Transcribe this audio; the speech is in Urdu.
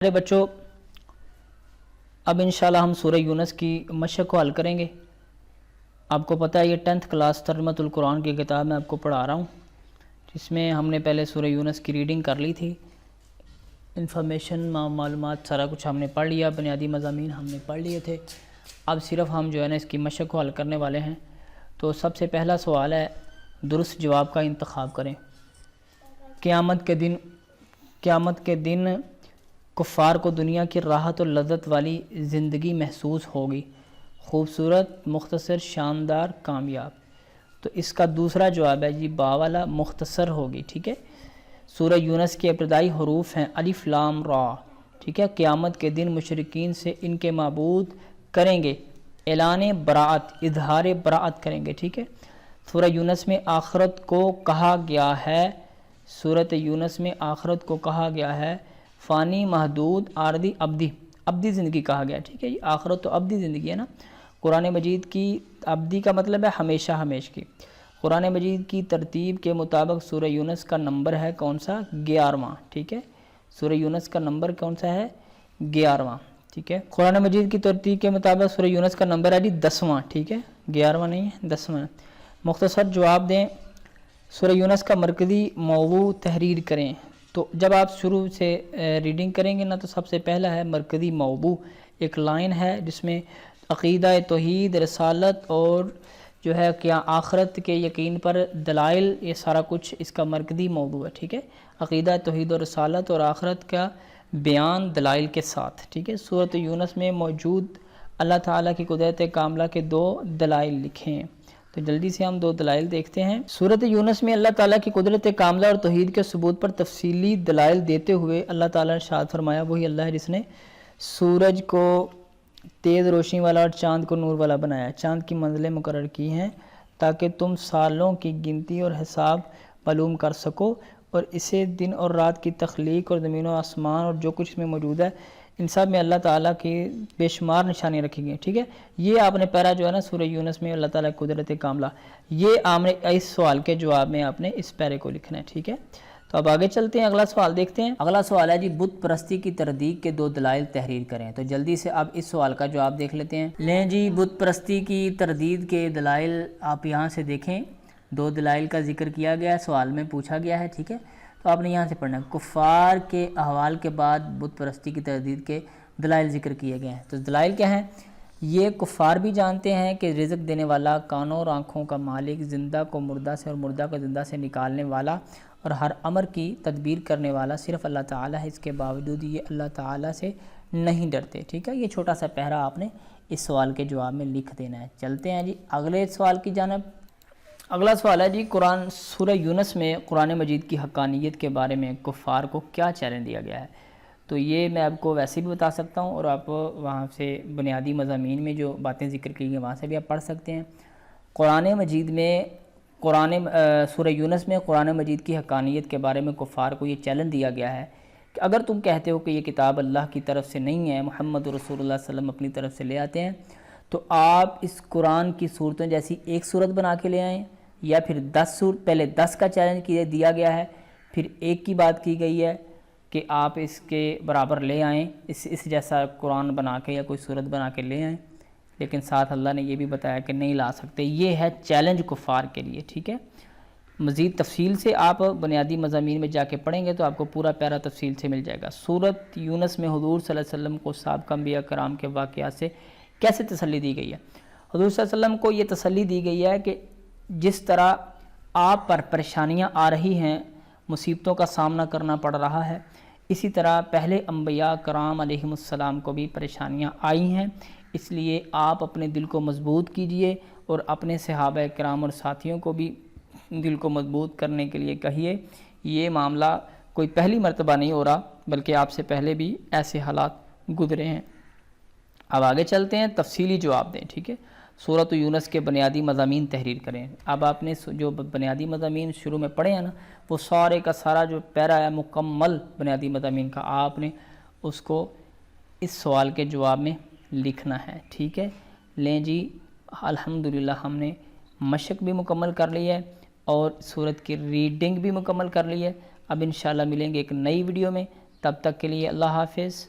میرے بچوں، اب انشاءاللہ ہم سورہ یونس کی مشق کو حل کریں گے۔ آپ کو پتہ ہے یہ 10th کلاس ترجمۃ القرآن کی کتاب میں آپ کو پڑھا رہا ہوں، جس میں ہم نے پہلے سورہ یونس کی ریڈنگ کر لی تھی، انفارمیشن معلومات سارا کچھ ہم نے پڑھ لیا، بنیادی مضامین ہم نے پڑھ لیے تھے۔ اب صرف ہم جو ہے نا اس کی مشق کو حل کرنے والے ہیں۔ تو سب سے پہلا سوال ہے، درست جواب کا انتخاب کریں۔ قیامت کے دن کفار کو دنیا کی راحت اور لذت والی زندگی محسوس ہوگی، خوبصورت، مختصر، شاندار، کامیاب۔ تو اس کا دوسرا جواب ہے جی با والا، مختصر ہوگی، ٹھیک ہے۔ سورہ یونس کے ابتدائی حروف ہیں الف لام را، ٹھیک ہے۔ قیامت کے دن مشرکین سے ان کے معبود کریں گے اعلان براعت، اظہار براعت کریں گے، ٹھیک ہے۔ سورہ یونس میں آخرت کو کہا گیا ہے، سورۃ یونس میں آخرت کو کہا گیا ہے فانی، محدود، عارضی، ابدی زندگی کہا گیا، ٹھیک ہے۔ یہ آخرت تو ابدی زندگی ہے نا۔ قرآن مجید کی ابدی کا مطلب ہے ہمیشہ ہمیش کی۔ قرآن مجید کی ترتیب کے مطابق سورہ یونس کا نمبر ہے کون سا؟ 11واں، ٹھیک ہے۔ سورہ یونس کا نمبر کون سا ہے؟ 11واں، ٹھیک ہے۔ قرآن مجید کی ترتیب کے مطابق سورہ یونس کا نمبر ہے جی 10واں، ٹھیک ہے۔ 11واں نہیں ہے، 10واں۔ مختصر جواب دیں، سورہ یونس کا مرکزی موضوع تحریر کریں۔ تو جب آپ شروع سے ریڈنگ کریں گے نا تو سب سے پہلا ہے مرکزی موضوع، ایک لائن ہے جس میں عقیدہ توحید، رسالت اور جو ہے کیا آخرت کے یقین پر دلائل، یہ سارا کچھ اس کا مرکزی موضوع ہے، ٹھیک ہے۔ عقیدہ توحید اور رسالت اور آخرت کا بیان دلائل کے ساتھ، ٹھیک ہے۔ سورۃ یونس میں موجود اللہ تعالیٰ کی قدرت کاملہ کے 2 دلائل لکھیں ہیں۔ تو جلدی سے ہم 2 دلائل دیکھتے ہیں۔ سورۃ یونس میں اللہ تعالیٰ کی قدرت کاملہ اور توحید کے ثبوت پر تفصیلی دلائل دیتے ہوئے اللہ تعالیٰ نے ارشاد فرمایا، وہی اللہ ہے جس نے سورج کو تیز روشنی والا اور چاند کو نور والا بنایا، چاند کی منزلیں مقرر کی ہیں تاکہ تم سالوں کی گنتی اور حساب معلوم کر سکو، اور اسے دن اور رات کی تخلیق اور زمین و آسمان اور جو کچھ اس میں موجود ہے ان سب میں اللہ تعالیٰ کی بے شمار نشانیاں رکھی گئی ہیں، ٹھیک ہے۔ یہ آپ نے پیرا جو ہے نا سورہ یونس میں اللہ تعالیٰ کی قدرت کاملہ، یہ آپ نے اس سوال کے جواب میں آپ نے اس پیرے کو لکھنا ہے، ٹھیک ہے۔ تو اب آگے چلتے ہیں، اگلا سوال دیکھتے ہیں۔ اگلا سوال ہے جی بت پرستی کی تردید کے 2 دلائل تحریر کریں۔ تو جلدی سے اب اس سوال کا جواب دیکھ لیتے ہیں۔ لیں جی، بت پرستی کی تردید کے دلائل آپ یہاں سے دیکھیں، 2 دلائل کا ذکر کیا گیا ہے، سوال میں پوچھا گیا ہے، ٹھیک ہے۔ تو آپ نے یہاں سے پڑھنا ہے، کفار کے احوال کے بعد بت پرستی کی تردید کے دلائل ذکر کیے گئے ہیں۔ تو دلائل کیا ہیں؟ یہ کفار بھی جانتے ہیں کہ رزق دینے والا، کانوں اور آنکھوں کا مالک، زندہ کو مردہ سے اور مردہ کو زندہ سے نکالنے والا اور ہر امر کی تدبیر کرنے والا صرف اللہ تعالیٰ ہے، اس کے باوجود یہ اللہ تعالیٰ سے نہیں ڈرتے، ٹھیک ہے۔ یہ چھوٹا سا پیرا آپ نے اس سوال کے جواب میں لکھ دینا ہے۔ چلتے ہیں جی اگلے سوال کی جانب۔ اگلا سوال ہے جی سورہ یونس میں قرآن مجید کی حقانیت کے بارے میں کفار کو کیا چیلنج دیا گیا ہے؟ تو یہ میں آپ کو ویسے بھی بتا سکتا ہوں، اور آپ وہاں سے بنیادی مضامین میں جو باتیں ذکر کی گئی ہیں وہاں سے بھی آپ پڑھ سکتے ہیں۔ قرآن مجید میں سورہ یونس میں قرآن مجید کی حقانیت کے بارے میں کفار کو یہ چیلنج دیا گیا ہے کہ اگر تم کہتے ہو کہ یہ کتاب اللہ کی طرف سے نہیں ہے، محمد رسول اللہ صلی اللہ علیہ وسلم اپنی طرف سے لے آتے ہیں، تو آپ اس قرآن کی صورتوں جیسی ایک صورت بنا کے لے آئیں، یا پھر 10 صورت، پہلے 10 کا چیلنج دیا گیا ہے، پھر ایک کی بات کی گئی ہے کہ آپ اس کے برابر لے آئیں، اس جیسا قرآن بنا کے یا کوئی صورت بنا کے لے آئیں، لیکن ساتھ اللہ نے یہ بھی بتایا کہ نہیں لا سکتے۔ یہ ہے چیلنج کفار کے لیے، ٹھیک ہے۔ مزید تفصیل سے آپ بنیادی مضامین میں جا کے پڑھیں گے تو آپ کو پورا پیرا تفصیل سے مل جائے گا۔ سورۃ یونس میں حضور صلی اللہ علیہ وسلم کو سابقہ انبیاء کرام کے واقعات سے کیسے تسلی دی گئی ہے؟ حضور صلی اللہ علیہ وسلم کو یہ تسلی دی گئی ہے کہ جس طرح آپ پر پریشانیاں آ رہی ہیں، مصیبتوں کا سامنا کرنا پڑ رہا ہے، اسی طرح پہلے انبیاء کرام علیہم السلام کو بھی پریشانیاں آئی ہیں، اس لیے آپ اپنے دل کو مضبوط کیجئے اور اپنے صحابہ کرام اور ساتھیوں کو بھی دل کو مضبوط کرنے کے لیے کہیے۔ یہ معاملہ کوئی پہلی مرتبہ نہیں ہو رہا، بلکہ آپ سے پہلے بھی ایسے حالات گزرے ہیں۔ اب آگے چلتے ہیں، تفصیلی جواب دیں، ٹھیک ہے۔ سورۃ یونس کے بنیادی مضامین تحریر کریں۔ اب آپ نے جو بنیادی مضامین شروع میں پڑھے ہیں نا، وہ سارے کا سارا جو پیرا ہے مکمل بنیادی مضامین کا، آپ نے اس کو اس سوال کے جواب میں لکھنا ہے، ٹھیک ہے۔ لیں جی، الحمدللہ ہم نے مشق بھی مکمل کر لی ہے اور سورت کی ریڈنگ بھی مکمل کر لی ہے۔ اب انشاءاللہ ملیں گے ایک نئی ویڈیو میں، تب تک کے لیے اللہ حافظ۔